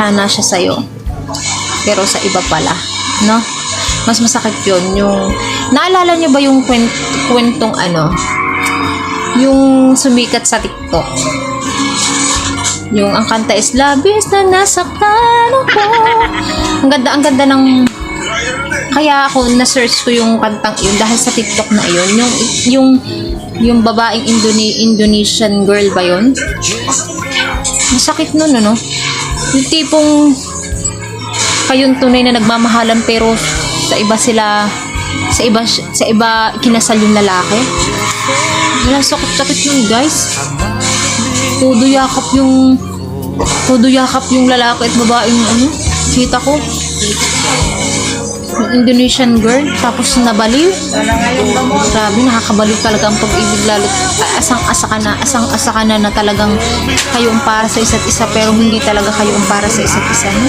tadhana siya sa'yo. Pero sa iba pala, no? Mas masakit yun. Yung, naalala nyo ba yung kwentong ano? Yung sumikat sa TikTok. Yung ang kanta is labis na nasaktan ako. Ang ganda ng kaya ako na-search ko yung kantang yun dahil sa TikTok na yun. Yung babaeng Indonesian girl ba yun? Masakit nun, no? Yung tipong kayong tunay na nagmamahalan pero sa iba kinasal yung lalaki. Wala, sakit nun, guys. Todo yakap yung lalaki at babaeng ano, kita ko. Yung Indonesian girl, tapos nabaliw. Grabe, nakakabaliw talaga ang pag-ibig, lalo asang-asa ka na talagang kayo ang para sa isa't isa pero hindi talaga kayo ang para sa isa't isa, no?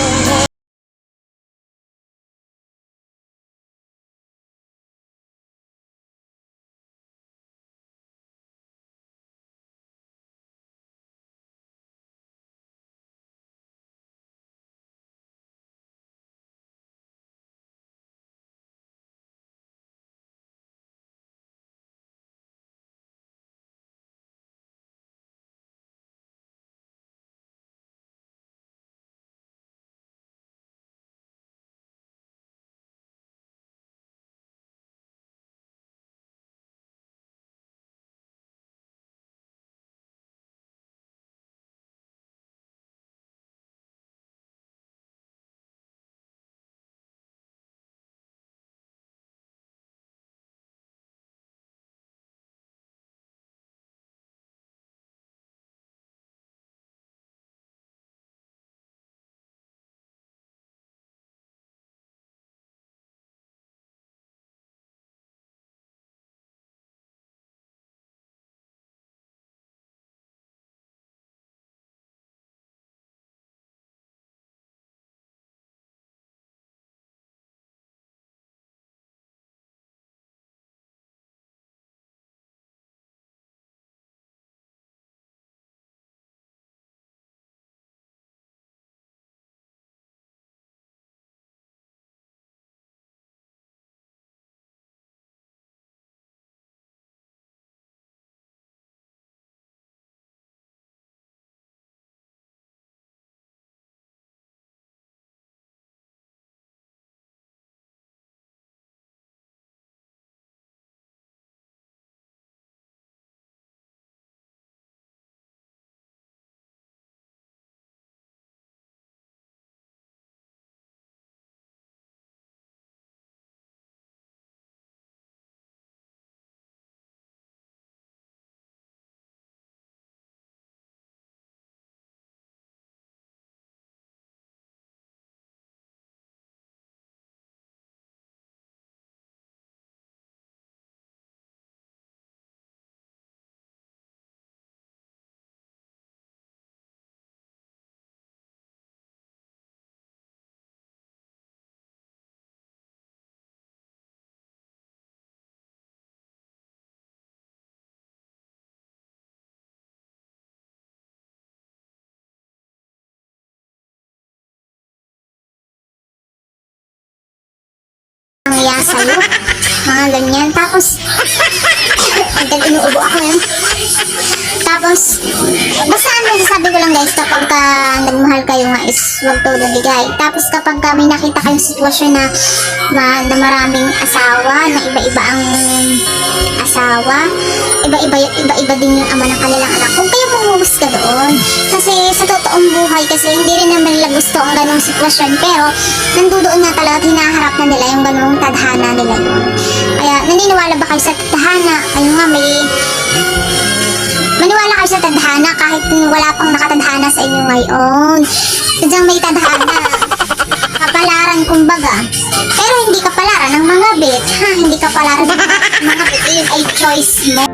Nangyaya sa'yo, mga ganyan. Tapos, hanggang inuubo ako yun. Tapos, basta ano, sabi ko lang guys, kapag ka nagmahal kayo nga is huwag todo bigay. Tapos kapag ka may nakita kayong sitwasyon na maraming asawa, na iba-iba ang asawa, iba-iba din yung ama ng kanilang anak. Kung kayo ka doon. Kasi sa totoong buhay, kasi hindi rin naman nila gusto ang ganong sitwasyon. Pero, nandoon na talaga, hinaharap na nila yung ganong tadhana nila doon. Kaya, naniniwala ba kayo sa tadhana? Kayo nga, maniwala kayo sa tadhana kahit wala pang nakatadhana sa inyo ngayon. Sadyang may tadhana. Kapalaran kumbaga. Pero hindi kapalaran ng mga bit. Ha? Hindi kapalaran ng mga bit. Yun ay choice mo.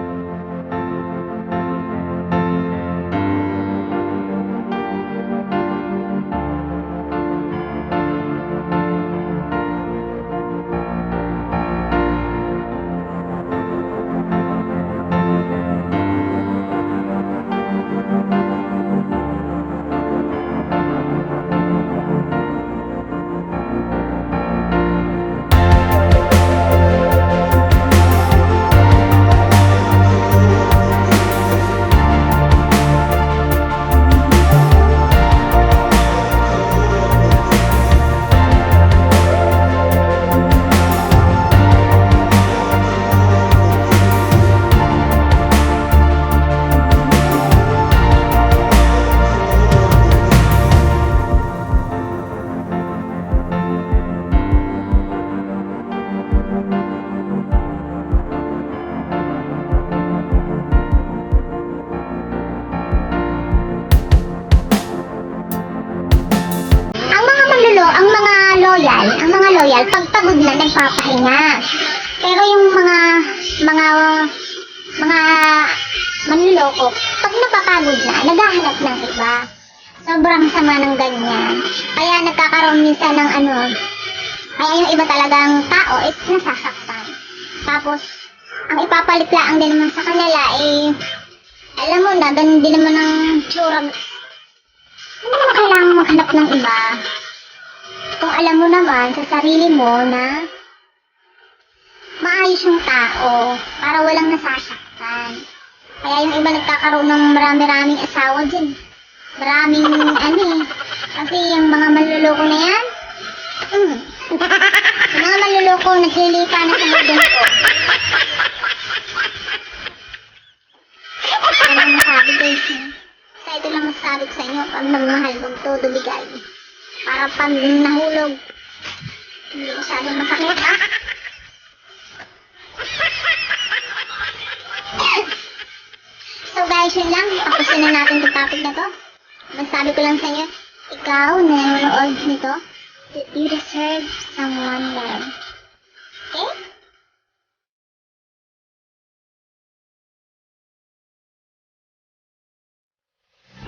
mga manluloko, pag napapagod na, naghahanap ng iba. Sobrang sama ng ganyan. Kaya nagkakaroon minsan ng kaya yung iba talagang tao is nasasaktan. Tapos, ang ipapalit lang din naman sa kanila alam mo na, ganun din naman ang tsura. Hindi naman kailangan maghanap ng iba. Kung alam mo naman sa sarili mo na maayos yung tao para walang nasasaktan. Kaya yung iba nagkakaroon ng marami-raming asawa dyan. Maraming kasi yung mga manluloko na yan, yung mga manluloko naglilika na sa mundo ko. Ano lang masabi guys, sa ito lang masasabi ko sa inyo, pag nagmahal mong todo bigay. Para pag nahulog, hindi masyadong masakit, ha? So guys, yun lang. Tapusin na natin yung topic na to. Masabi ko lang sa inyo, ikaw na nanonood nito, you deserve someone love.